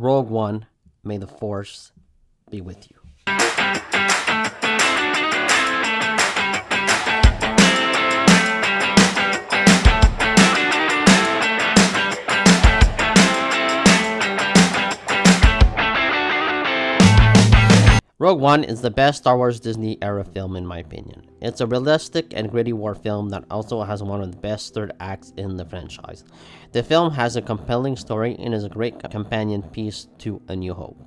Rogue One, may the Force be with you. Rogue One is the best Star Wars Disney era film in my opinion. It's a realistic and gritty war film that also has one of the best third acts in the franchise. The film has a compelling story and is a great companion piece to A New Hope.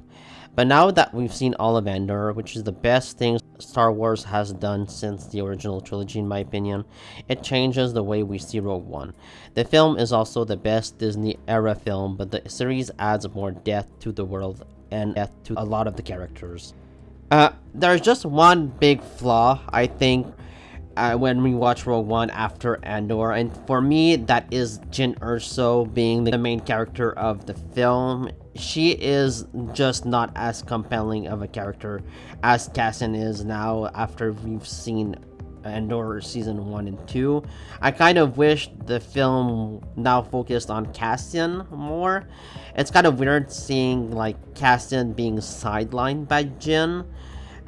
But now that we've seen all of Andor, which is the best thing Star Wars has done since the original trilogy in my opinion, it changes the way we see Rogue One. The film is also the best Disney era film, but the series adds more depth to the world and depth to a lot of the characters. There's just one big flaw, I think, when we watch Rogue One after Andor, and for me, that is Jyn Erso being the main character of the film. She is just not as compelling of a character as Cassian is now after we've seen Andor season 1 and 2. I kind of wish the film now focused on Cassian more. It's kind of weird seeing like Cassian being sidelined by Jyn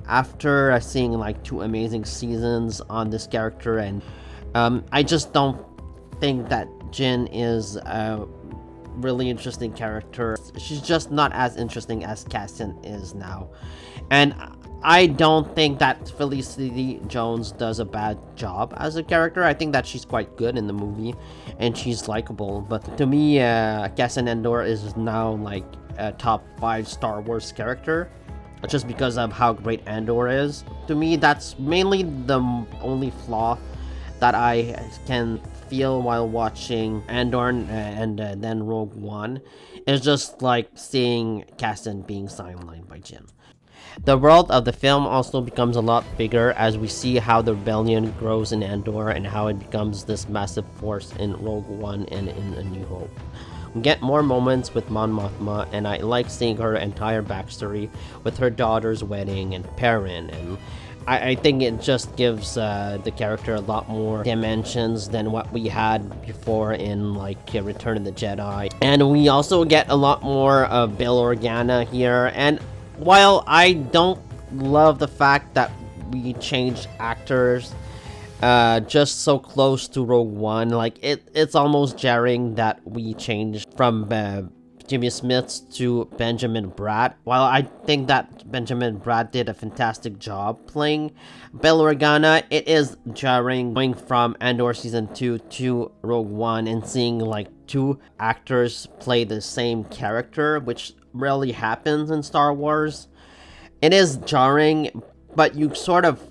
after seeing like 2 amazing seasons on this character, and I just don't think that Jyn is a really interesting character. She's just not as interesting as Cassian is now, and I don't think that Felicity Jones does a bad job as a character. I think that she's quite good in the movie and she's likable, but to me, Cassian Andor is now like a top 5 Star Wars character just because of how great Andor is. To me, that's mainly the only flaw that I can feel while watching Andor and then Rogue One. Is just like seeing Cassian being sidelined by Jyn. The world of the film also becomes a lot bigger as we see how the rebellion grows in Andor and how it becomes this massive force in Rogue One and in A New Hope. We get more moments with Mon Mothma, and I like seeing her entire backstory with her daughter's wedding and Perrin, and I think it just gives the character a lot more dimensions than what we had before in like Return of the Jedi. And we also get a lot more of Bail Organa here, and while I don't love the fact that we changed actors just so close to Rogue One, like it's almost jarring that we changed from Jimmy Smits to Benjamin Bratt. While I think that Benjamin Bratt did a fantastic job playing Bail Organa, it is jarring going from Andor Season 2 to Rogue One and seeing like 2 actors play the same character, which rarely happens in Star Wars. It is jarring, but you sort of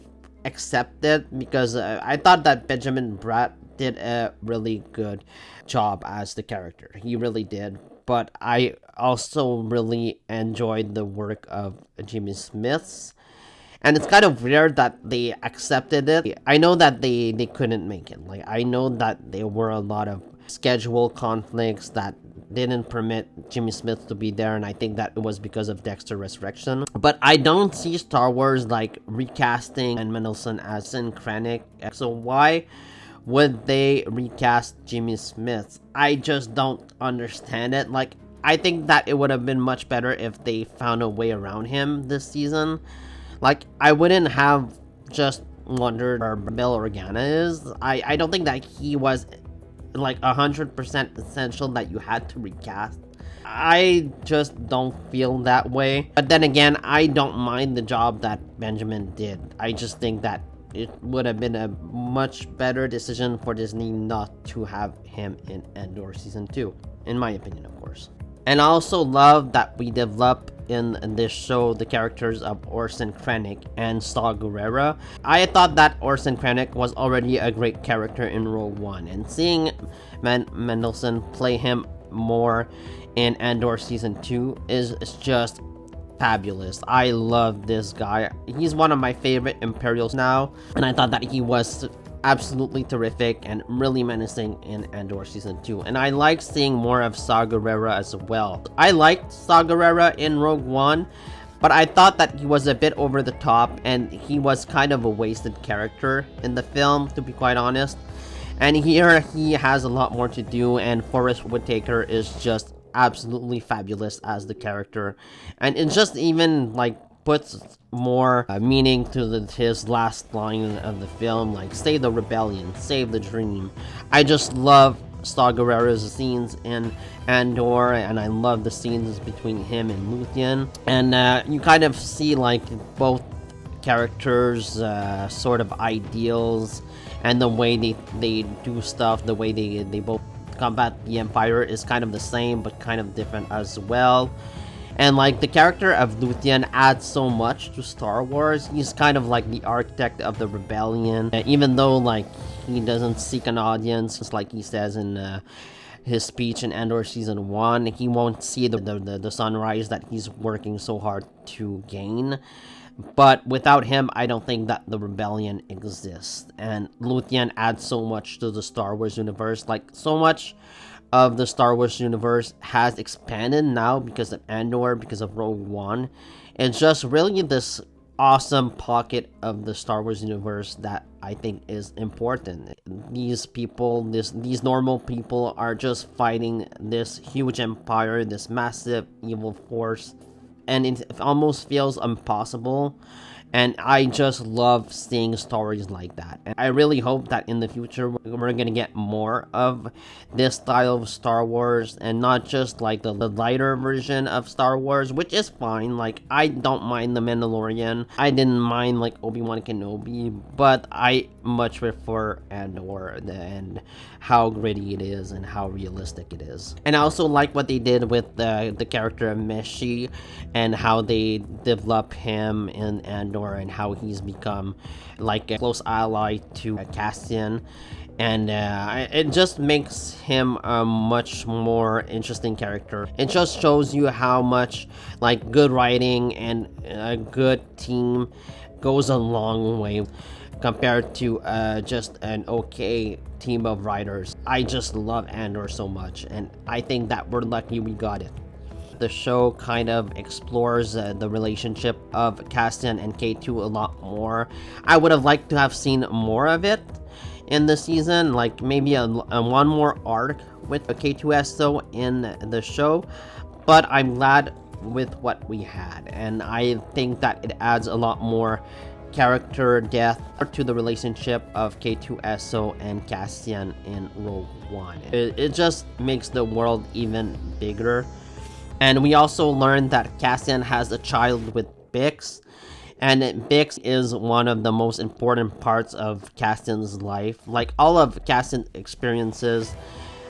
accept it because I thought that Benjamin Bratt did a really good job as the character. He really did. But I also really enjoyed the work of Jimmy Smits. And it's kind of weird that they accepted it. I know that they couldn't make it. Like, I know that there were a lot of schedule conflicts that didn't permit Jimmy Smith to be there, and I think that it was because of Dexter Resurrection. But I don't see Star Wars like recasting and Mendelsohn as in Krennic. So why would they recast Jimmy Smith? I just don't understand it. Like, I think that it would have been much better if they found a way around him this season. Like, I wouldn't have just wondered where Bail Organa is. I don't think that he was like 100% essential that you had to recast. I just don't feel that way. But then again, I don't mind the job that Benjamin did. I just think that it would have been a much better decision for Disney not to have him in Andor Season 2. In my opinion, of course. And I also love that we develop in this show the characters of Orson Krennic and Saw Gerrera. I thought that Orson Krennic was already a great character in Rogue One, and seeing Mendelsohn play him more in Andor Season 2 is just fabulous. I love this guy. He's one of my favorite Imperials now, and I thought that he was absolutely terrific and really menacing in Andor Season 2. And I like seeing more of Saw Gerrera as well. I liked Saw Gerrera in Rogue One, but I thought that he was a bit over the top and he was kind of a wasted character in the film, to be quite honest. And here he has a lot more to do, and Forrest Whitaker is just absolutely fabulous as the character, and it just even like puts more meaning to his last line of the film, like "Save the rebellion, save the dream." I just love Star Guerrero's scenes in Andor, and I love the scenes between him and Luthien, and you kind of see like both characters' sort of ideals and the way they do stuff, the way they both combat the Empire is kind of the same but kind of different as well. And like the character of Luthien adds so much to Star Wars. He's kind of like the architect of the rebellion, even though like he doesn't seek an audience, just like he says in his speech in Andor season 1. He won't see the sunrise that he's working so hard to gain. But without him, I don't think that the rebellion exists. And Luthien adds so much to the Star Wars universe. Like, so much of the Star Wars universe has expanded now because of Andor, because of Rogue One. It's just really this awesome pocket of the Star Wars universe that I think is important. These people, these normal people are just fighting this huge empire, this massive evil force, and it almost feels impossible. And I just love seeing stories like that. And I really hope that in the future we're gonna get more of this style of Star Wars, and not just like the lighter version of Star Wars, which is fine. Like, I don't mind The Mandalorian. I didn't mind like Obi-Wan Kenobi, but I much prefer Andor and how gritty it is and how realistic it is. And I also like what they did with the character of Meshi and how they develop him in Andor, and how he's become like a close ally to Cassian, and it just makes him a much more interesting character. It just shows you how much like good writing and a good team goes a long way compared to just an okay team of writers. I just love Andor so much, and I think that we're lucky we got it. The show kind of explores the relationship of Cassian and K2 a lot more. I would have liked to have seen more of it in the season, like maybe a one more arc with a K2SO in the show, but I'm glad with what we had, and I think that it adds a lot more character depth to the relationship of K2SO and Cassian in Rogue One. It just makes the world even bigger. And we also learned that Cassian has a child with Bix, and Bix is one of the most important parts of Cassian's life. Like, all of Cassian's experiences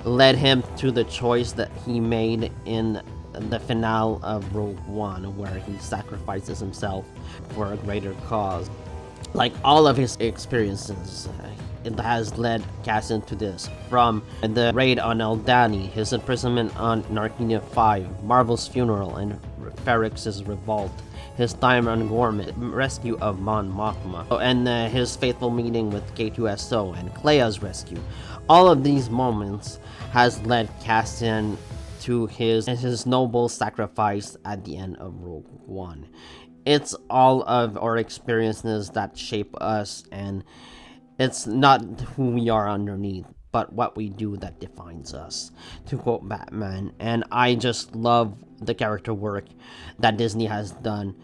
led him to the choice that he made in the finale of Rogue One, where he sacrifices himself for a greater cause. Like, all of his experiences, it has led Cassian to this. From the raid on Aldhani, his imprisonment on Narkina 5, Marvel's funeral and Ferrix's revolt, his time on Gorman, rescue of Mon Mothma, and his faithful meeting with K2SO and Clea's rescue. All of these moments has led Cassian to his noble sacrifice at the end of Rogue One. It's all of our experiences that shape us, and it's not who we are underneath, but what we do that defines us, to quote Batman. And I just love the character work that Disney has done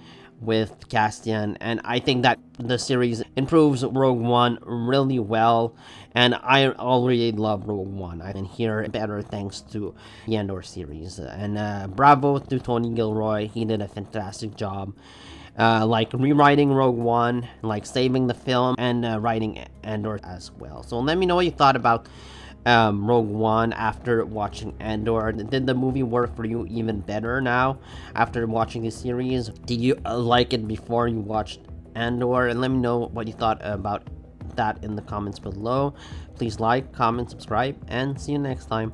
with Cassian, and I think that the series improves Rogue One really well, and I already love Rogue One. I can hear better thanks to the Andor series, and bravo to Tony Gilroy. He did a fantastic job, like rewriting Rogue One, like saving the film, and writing Andor as well. So let me know what you thought about Rogue One after watching Andor. Did the movie work for you even better now after watching the series? Did you like it before you watched Andor? And let me know what you thought about that in the comments below. Please like, comment, subscribe, and see you next time.